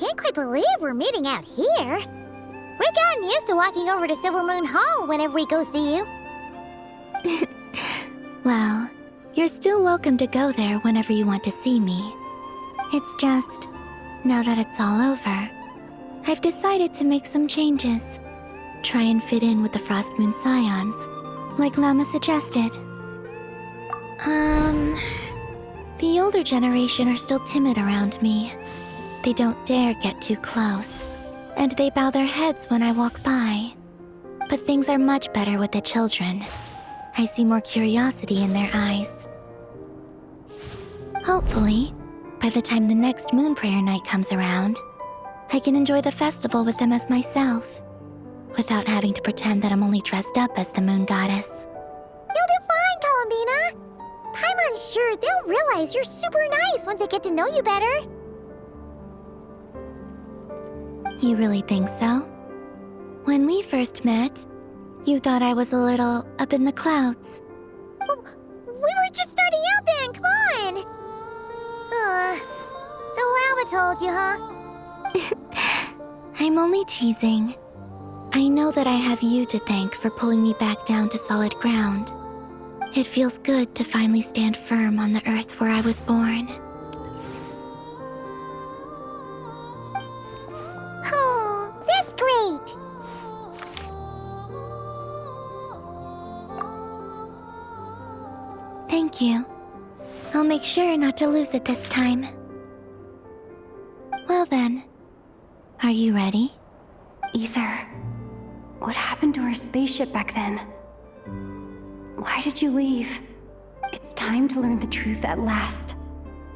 can't quite believe we're meeting out here. We've gotten used to walking over to Silver Moon Hall whenever we go see you. Well, you're still welcome to go there whenever you want to see me. It's just, now that it's all over, I've decided to make some changes. Try and fit in with the Frost Moon Scions, like Lama suggested. The older generation are still timid around me. They don't dare get too close, and they bow their heads when I walk by. But things are much better with the children. I see more curiosity in their eyes. Hopefully, by the time the next Moon Prayer Night comes around, I can enjoy the festival with them as myself, without having to pretend that I'm only dressed up as the Moon Goddess. You'll do fine, Columbina. Paimon's sure they'll realize you're super nice once they get to know you better. You really think so? When we first met, you thought I was a little up in the clouds. Well, we were just starting out then, come on! So Lama told you, huh? I'm only teasing. I know that I have you to thank for pulling me back down to solid ground. It feels good to finally stand firm on the earth where I was born. Oh, that's great! Thank you. I'll make sure not to lose it this time. Well then, are you ready? Ether, what happened to our spaceship back then? Why did you leave? It's time to learn the truth at last.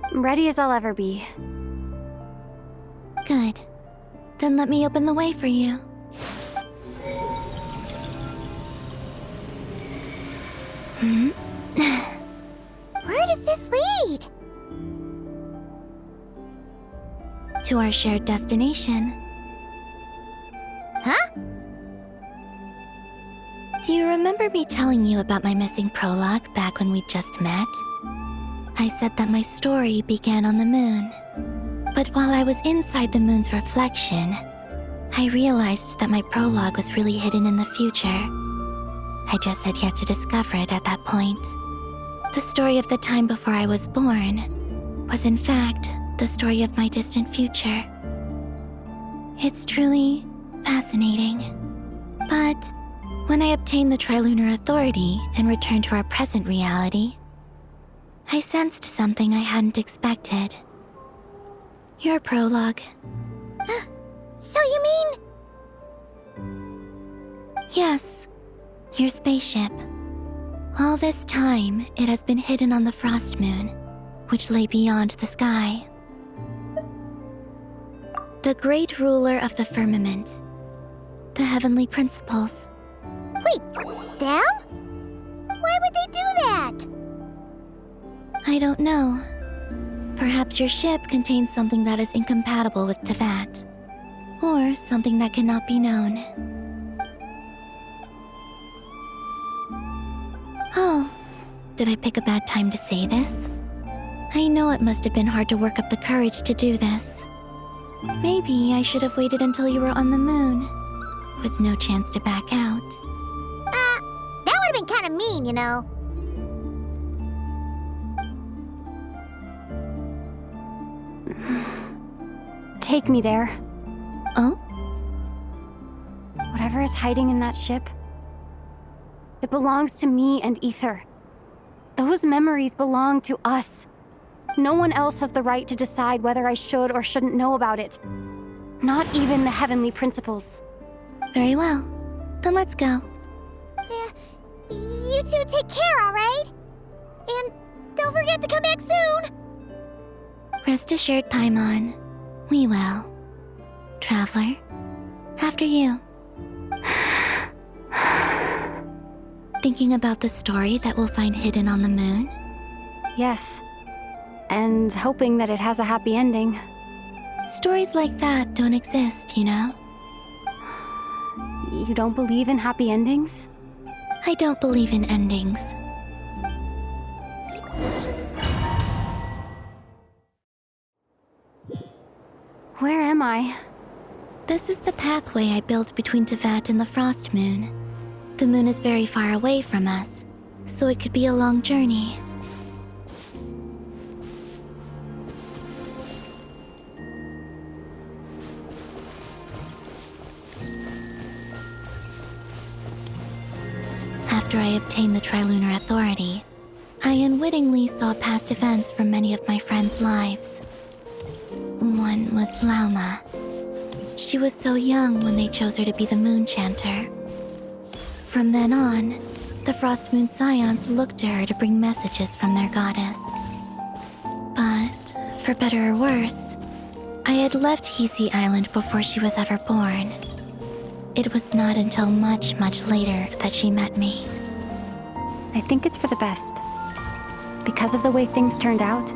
I'm ready as I'll ever be. Good. Then let me open the way for you. Where does this lead? To our shared destination. Huh? Do you remember me telling you about my missing prologue back when we just met? I said that my story began on the moon. But while I was inside the moon's reflection, I realized that my prologue was really hidden in the future. I just had yet to discover it at that point. The story of the time before I was born was in fact the story of my distant future. It's truly fascinating. But when I obtained the Trilunar Authority and returned to our present reality, I sensed something I hadn't expected. Your prologue. So you mean... Yes, your spaceship. All this time, it has been hidden on the Frost Moon, which lay beyond the sky. The great ruler of the firmament. The heavenly principles. Wait, them? Why would they do that? I don't know. Perhaps your ship contains something that is incompatible with Tevat. Or something that cannot be known. Oh, did I pick a bad time to say this? I know it must have been hard to work up the courage to do this. Maybe I should have waited until you were on the moon, with no chance to back out. That would have been kind of mean, you know. Take me there. Oh? Whatever is hiding in that ship, it belongs to me and Ether. Those memories belong to us. No one else has the right to decide whether I should or shouldn't know about it. Not even the heavenly principles. Very well. Then let's go. You two take care, alright? And don't forget to come back soon! Rest assured, Paimon. We will. Traveler, after you. Thinking about the story that we'll find hidden on the moon? Yes. And hoping that it has a happy ending. Stories like that don't exist, you know? You don't believe in happy endings? I don't believe in endings. Where am I? This is the pathway I built between Tevat and the Frost Moon. The moon is very far away from us, so it could be a long journey. After I obtained the Trilunar Authority, I unwittingly saw past events from many of my friends' lives. One was Lauma. She was so young when they chose her to be the Moon Chanter. From then on, the Frost Moon Scions looked to her to bring messages from their goddess. But, for better or worse, I had left Hisi Island before she was ever born. It was not until much, much later that she met me. I think it's for the best. Because of the way things turned out,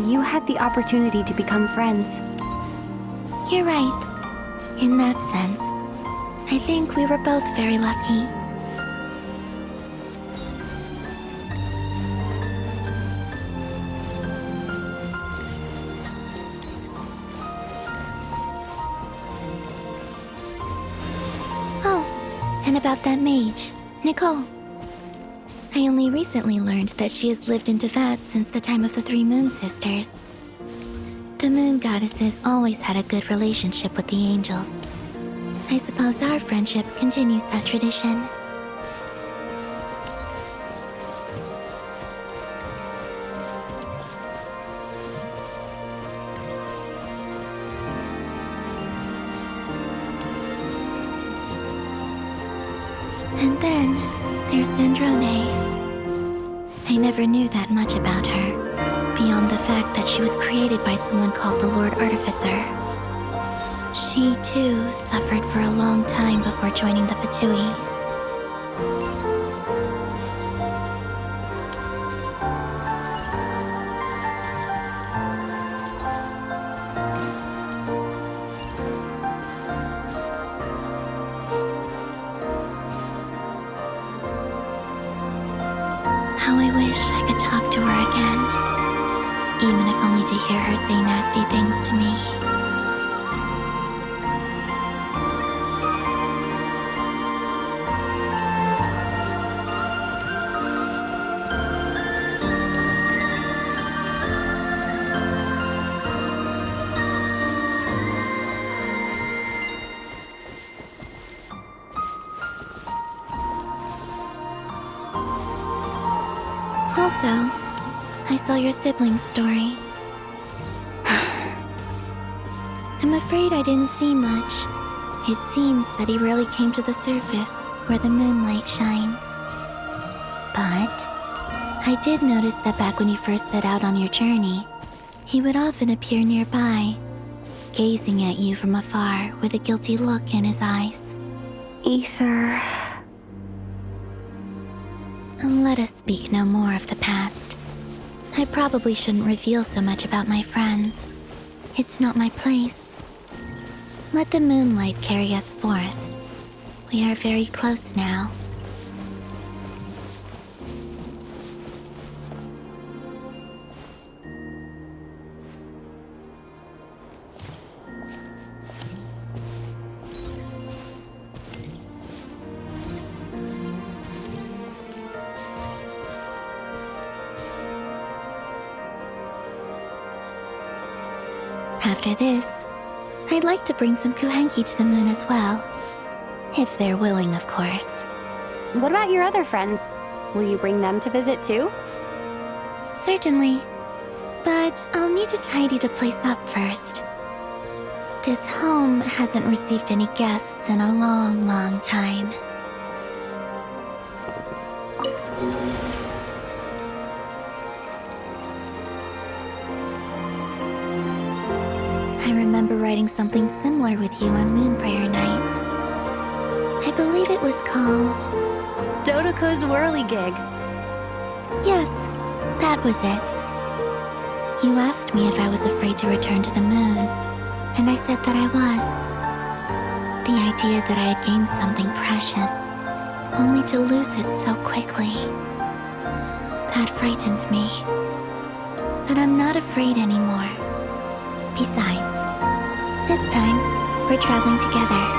you had the opportunity to become friends. You're right. In that sense, I think we were both very lucky. Oh, and about that mage, Nicole. I only recently learned that she has lived in Tevat since the time of the Three Moon Sisters. The Moon Goddesses always had a good relationship with the angels. I suppose our friendship continues that tradition. And then there's Sandrone. I never knew that much about her, beyond the fact that she was created by someone called the Lord Artificer. She, too, suffered for a long time before joining the Fatui. How I wish I could talk to her again, even if only to hear her say nasty things to me. Also, I saw your sibling's story. I'm afraid I didn't see much. It seems that he rarely came to the surface where the moonlight shines. But I did notice that back when you first set out on your journey, he would often appear nearby, gazing at you from afar with a guilty look in his eyes. Ether. Let us speak no more of the past. I probably shouldn't reveal so much about my friends. It's not my place. Let the moonlight carry us forth. We are very close now. After this, I'd like to bring some kuhenki to the moon as well. If they're willing, of course. What about your other friends? Will you bring them to visit too? Certainly. But I'll need to tidy the place up first. This home hasn't received any guests in a long, long time. I remember writing something similar with you on Moon Prayer Night. I believe it was called... Dodoko's Whirligig. Yes, that was it. You asked me if I was afraid to return to the moon, and I said that I was. The idea that I had gained something precious, only to lose it so quickly. That frightened me. But I'm not afraid anymore. Besides, This time, we're traveling together.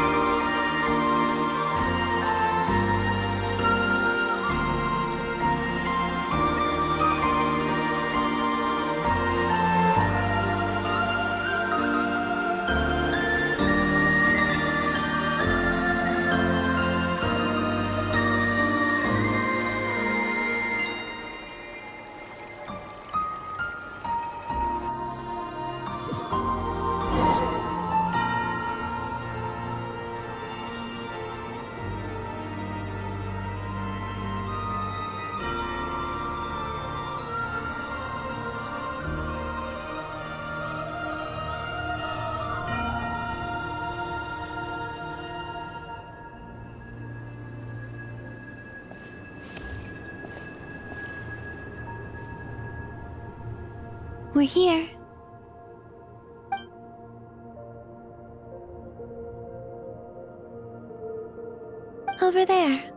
We're here. Over there.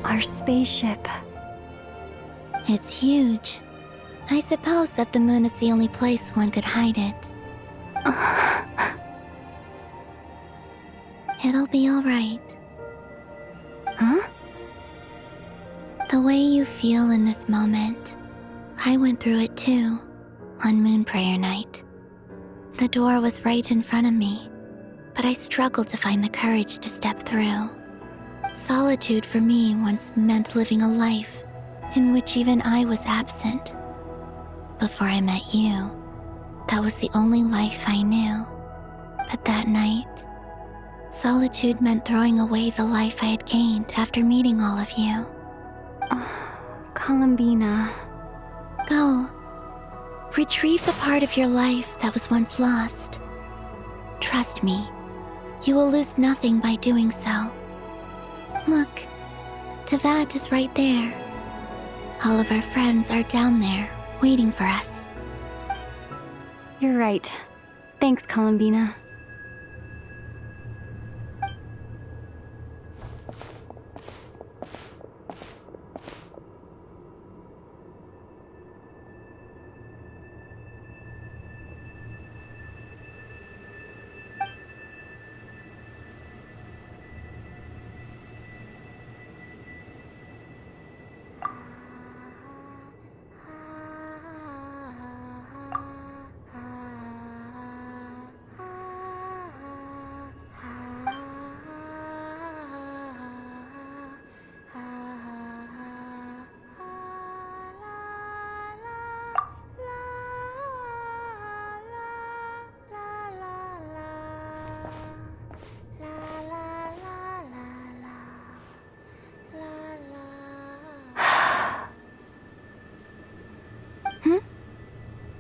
Our spaceship. It's huge. I suppose that the moon is the only place one could hide it. It'll be alright. Huh? The way you feel in this moment, I went through it too, on Moon Prayer Night. The door was right in front of me, but I struggled to find the courage to step through. Solitude for me once meant living a life in which even I was absent. Before I met you, that was the only life I knew. But that night, solitude meant throwing away the life I had gained after meeting all of you. Columbina. Go. Retrieve the part of your life that was once lost. Trust me, you will lose nothing by doing so. Look, Tevat is right there. All of our friends are down there, waiting for us. You're right. Thanks, Columbina.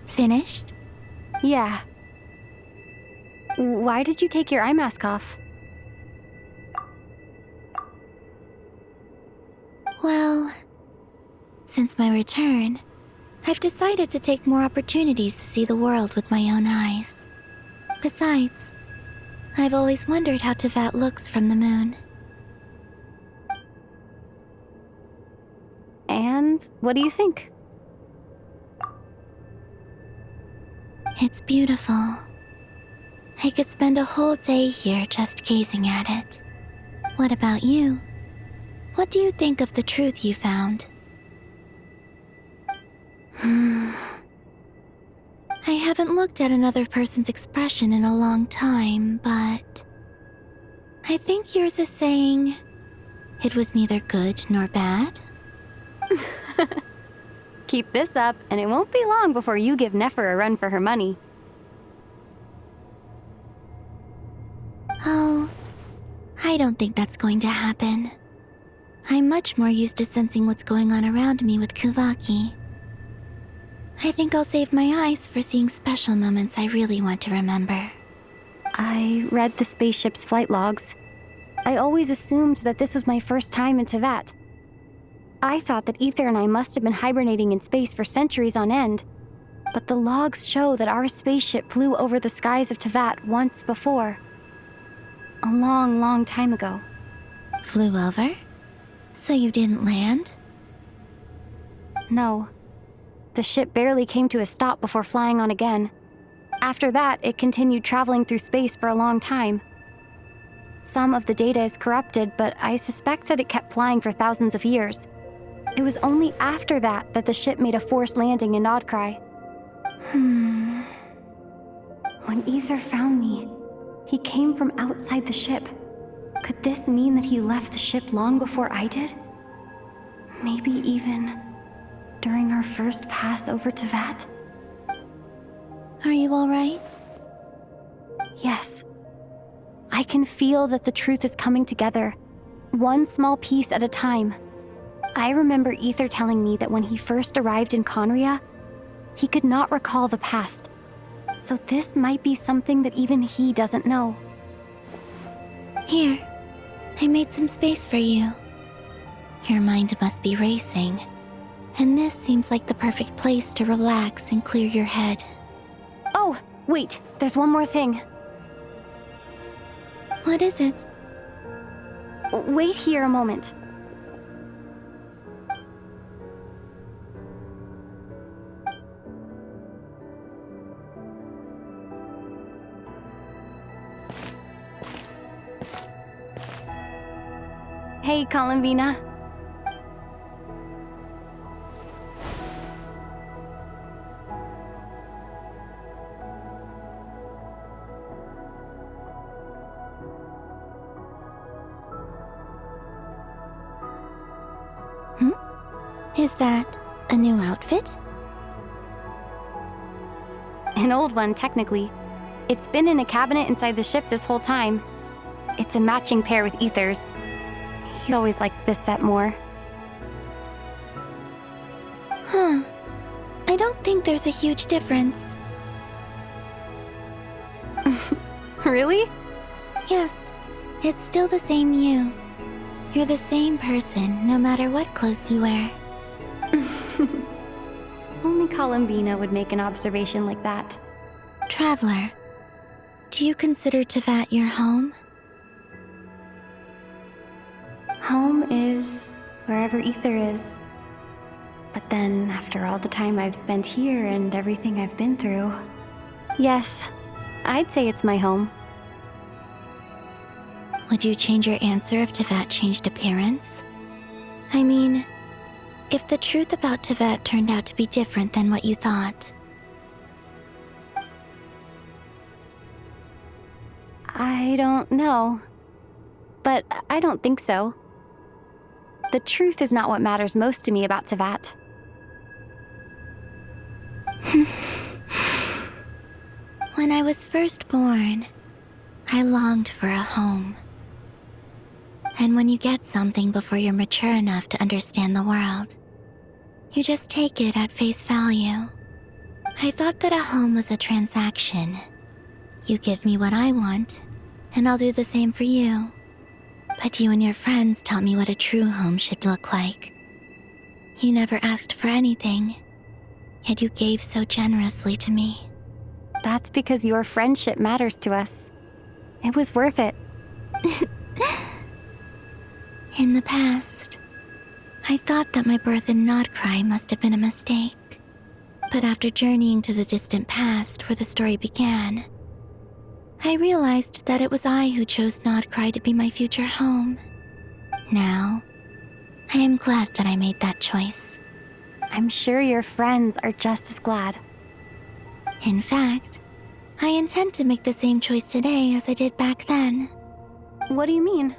Finished? Yeah. Why did you take your eye mask off? Well, since my return, I've decided to take more opportunities to see the world with my own eyes. Besides, I've always wondered how Tevat looks from the moon. And what do you think? It's beautiful. I could spend a whole day here just gazing at it. What about you? What do you think of the truth you found? I haven't looked at another person's expression in a long time, but I think yours is saying it was neither good nor bad. Keep this up, and it won't be long before you give Nefer a run for her money. Oh, I don't think that's going to happen. I'm much more used to sensing what's going on around me with Kuvaki. I think I'll save my eyes for seeing special moments I really want to remember. I read the spaceship's flight logs. I always assumed that this was my first time in Teyvat. I thought that Ether and I must have been hibernating in space for centuries on end, but the logs show that our spaceship flew over the skies of Teyvat once before. A long, long time ago. Flew over? So you didn't land? No. The ship barely came to a stop before flying on again. After that, it continued traveling through space for a long time. Some of the data is corrupted, but I suspect that it kept flying for thousands of years. It was only after that that the ship made a forced landing in Nodcry. When Ether found me, he came from outside the ship. Could this mean that he left the ship long before I did? Maybe even during our first pass over Teyvat? Are you alright? Yes. I can feel that the truth is coming together, one small piece at a time. I remember Ether telling me that when he first arrived in Conria, he could not recall the past. So this might be something that even he doesn't know. Here, I made some space for you. Your mind must be racing, and this seems like the perfect place to relax and clear your head. Oh, wait, there's one more thing. What is it? Wait here a moment. Hey, Columbina. Is that a new outfit? An old one, technically. It's been in a cabinet inside the ship this whole time. It's a matching pair with Ether's. He always liked this set more. Huh. I don't think there's a huge difference. Really? Yes, it's still the same you. You're the same person, no matter what clothes you wear. Only Columbina would make an observation like that. Traveler, do you consider Teyvat your home? Home is wherever Ether is. But then, after all the time I've spent here and everything I've been through, yes, I'd say it's my home. Would you change your answer if Teyvat changed appearance? I mean, if the truth about Teyvat turned out to be different than what you thought. I don't know. But I don't think so. The truth is not what matters most to me about Teyvat. When I was first born, I longed for a home. And when you get something before you're mature enough to understand the world, you just take it at face value. I thought that a home was a transaction. You give me what I want, and I'll do the same for you. But you and your friends taught me what a true home should look like. You never asked for anything, yet you gave so generously to me. That's because your friendship matters to us. It was worth it. In the past, I thought that my birth in Nodcry must have been a mistake. But after journeying to the distant past where the story began, I realized that it was I who chose Nodcry to be my future home. Now, I am glad that I made that choice. I'm sure your friends are just as glad. In fact, I intend to make the same choice today as I did back then. What do you mean?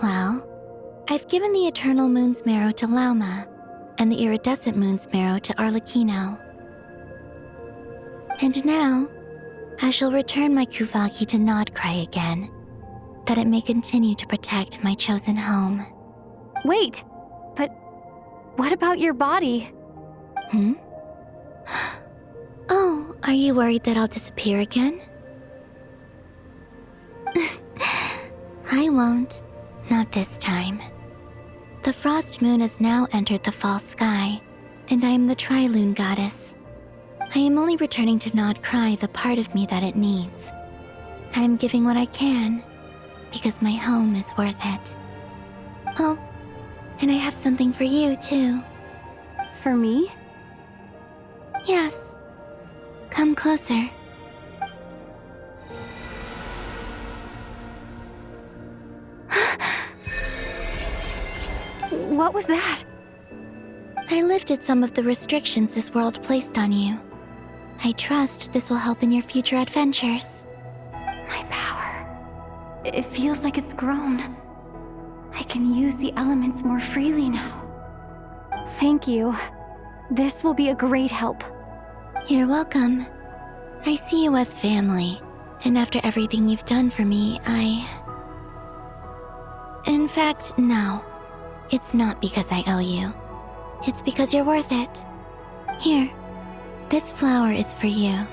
Well, I've given the Eternal Moon's marrow to Lauma, and the Iridescent Moon's marrow to Arlecchino. And now, I shall return my Kuvagi to Nodcry again, that it may continue to protect my chosen home. Wait, but what about your body? Oh, are you worried that I'll disappear again? I won't. Not this time. The frost moon has now entered the fall sky, and I am the Trilune goddess. I am only returning to not cry the part of me that it needs. I am giving what I can, because my home is worth it. Oh, and I have something for you, too. For me? Yes. Come closer. What was that? I lifted some of the restrictions this world placed on you. I trust this will help in your future adventures. My power. It feels like it's grown. I can use the elements more freely now. Thank you. This will be a great help. You're welcome. I see you as family, and after everything you've done for me, In fact, no. It's not because I owe you. It's because you're worth it. Here, this flower is for you.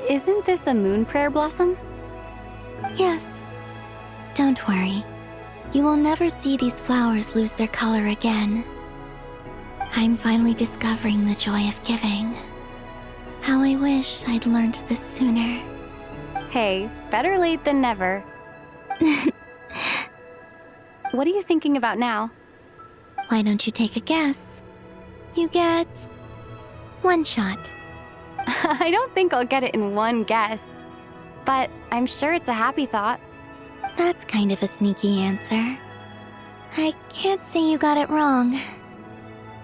Isn't this a moon prayer blossom? Yes. Don't worry. You will never see these flowers lose their color again. I'm finally discovering the joy of giving. How I wish I'd learned this sooner. Hey, better late than never. What are you thinking about now? Why don't you take a guess? You get 1 shot. I don't think I'll get it in one guess. But I'm sure it's a happy thought. That's kind of a sneaky answer. I can't say you got it wrong.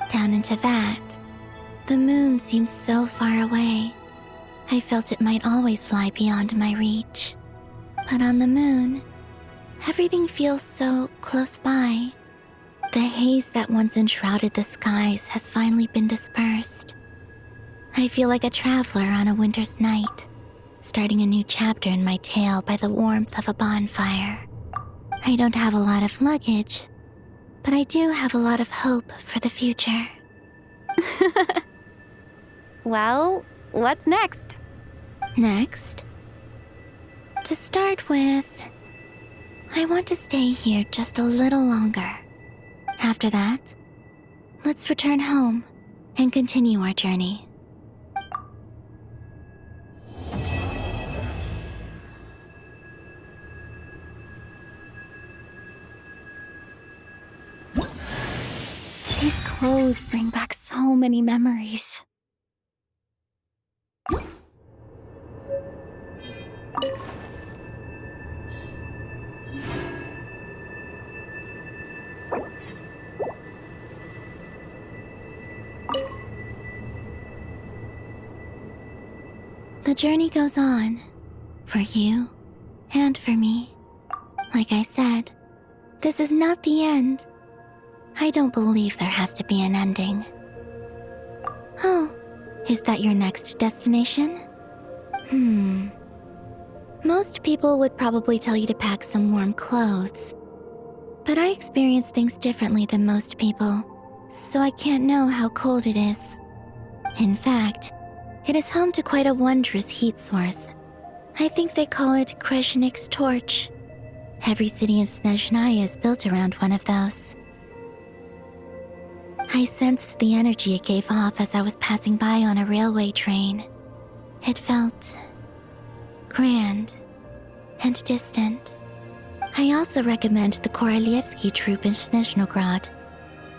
Down into that, the moon seems so far away. I felt it might always lie beyond my reach. But on the moon, everything feels so close by. The haze that once enshrouded the skies has finally been dispersed. I feel like a traveler on a winter's night, starting a new chapter in my tale by the warmth of a bonfire. I don't have a lot of luggage, but I do have a lot of hope for the future. Well, what's next? Next, to start with, I want to stay here just a little longer. After that, let's return home and continue our journey. These clothes bring back so many memories. The journey goes on, for you and for me. Like I said, this is not the end. I don't believe there has to be an ending. Oh, is that your next destination? Most people would probably tell you to pack some warm clothes. But I experience things differently than most people, so I can't know how cold it is. In fact, it is home to quite a wondrous heat source. I think they call it Kreshnik's torch. Every city in Snezhnaya is built around one of those. I sensed the energy it gave off as I was passing by on a railway train. It felt grand and distant. I also recommend the Korolievsky troupe in Snezhnograd.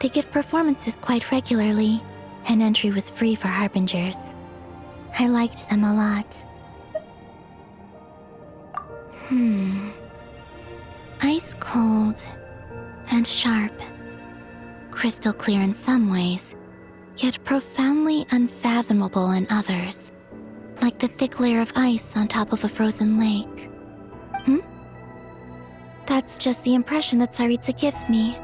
They give performances quite regularly, and entry was free for harbingers. I liked them a lot. Ice cold and sharp. Crystal clear in some ways, yet profoundly unfathomable in others. Like the thick layer of ice on top of a frozen lake. That's just the impression that Tsaritsa gives me.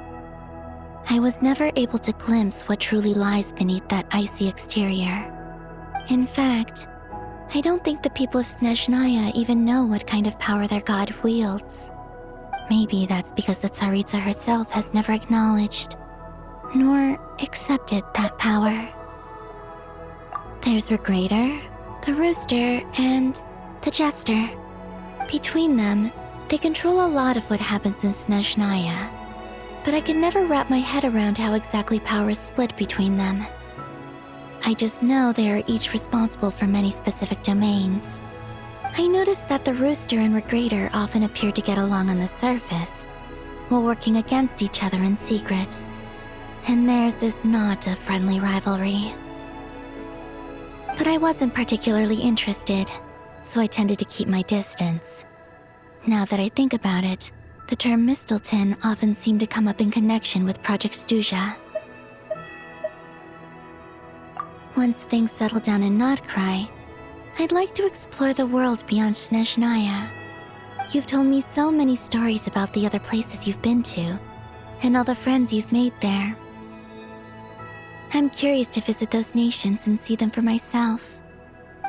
I was never able to glimpse what truly lies beneath that icy exterior. In fact, I don't think the people of Snezhnaya even know what kind of power their god wields. Maybe that's because the Tsaritsa herself has never acknowledged nor accepted that power. There's Regrator, the Rooster, and the Jester. Between them, they control a lot of what happens in Snezhnaya, but I can never wrap my head around how exactly power is split between them. I just know they are each responsible for many specific domains. I noticed that the Rooster and Regrator often appear to get along on the surface, while working against each other in secret. And theirs is not a friendly rivalry. But I wasn't particularly interested, so I tended to keep my distance. Now that I think about it, the term Mistelton often seemed to come up in connection with Project Stuja. Once things settle down in Notcry, I'd like to explore the world beyond Snezhnaya. You've told me so many stories about the other places you've been to, and all the friends you've made there. I'm curious to visit those nations and see them for myself.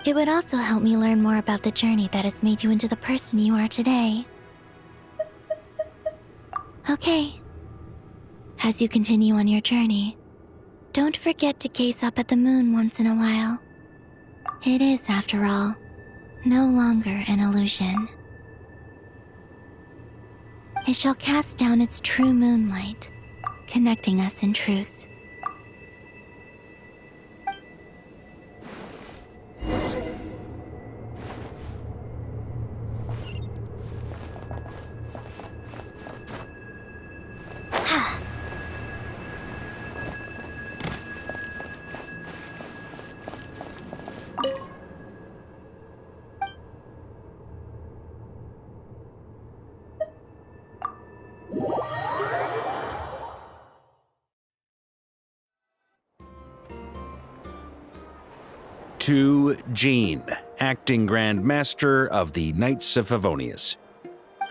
It would also help me learn more about the journey that has made you into the person you are today. Okay. As you continue on your journey, don't forget to gaze up at the moon once in a while. It is, after all, no longer an illusion. It shall cast down its true moonlight, connecting us in truth. To Jean, acting Grand Master of the Knights of Favonius.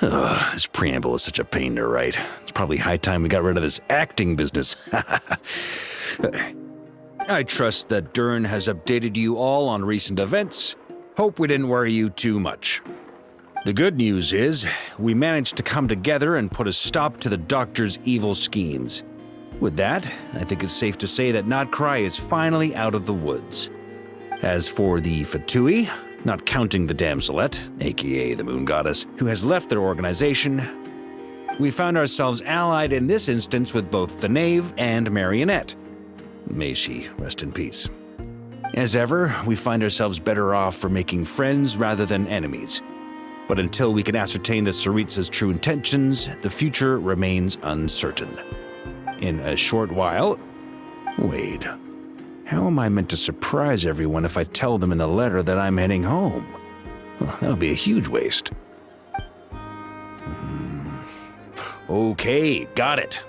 Ugh, this preamble is such a pain to write. It's probably high time we got rid of this acting business. I trust that Dern has updated you all on recent events. Hope we didn't worry you too much. The good news is, we managed to come together and put a stop to the Doctor's evil schemes. With that, I think it's safe to say that Notcry is finally out of the woods. As for the Fatui, not counting the Damselette, aka the Moon Goddess, who has left their organization, we found ourselves allied in this instance with both the Knave and Marionette. May she rest in peace. As ever, we find ourselves better off for making friends rather than enemies. But until we can ascertain the Tsaritsa's true intentions, the future remains uncertain. In a short while... Wait... How am I meant to surprise everyone if I tell them in a letter that I'm heading home? Well, that would be a huge waste. Okay, got it.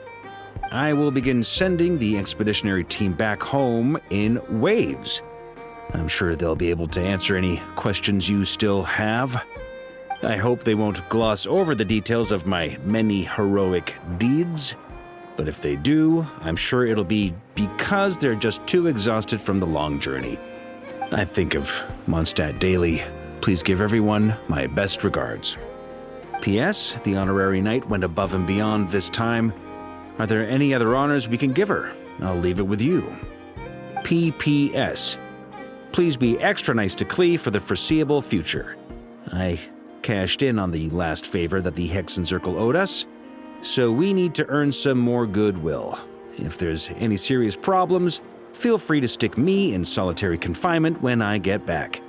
I will begin sending the expeditionary team back home in waves. I'm sure they'll be able to answer any questions you still have. I hope they won't gloss over the details of my many heroic deeds. But if they do, I'm sure it'll be because they're just too exhausted from the long journey. I think of Mondstadt daily. Please give everyone my best regards. P.S. The honorary knight went above and beyond this time. Are there any other honors we can give her? I'll leave it with you. P.P.S. Please be extra nice to Klee for the foreseeable future. I cashed in on the last favor that the Hexen Circle owed us, so we need to earn some more goodwill. If there's any serious problems, feel free to stick me in solitary confinement when I get back.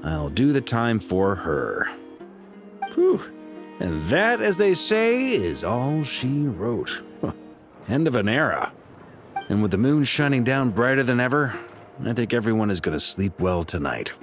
I'll do the time for her. Whew. And that, as they say, is all she wrote. End of an era. And with the moon shining down brighter than ever, I think everyone is going to sleep well tonight.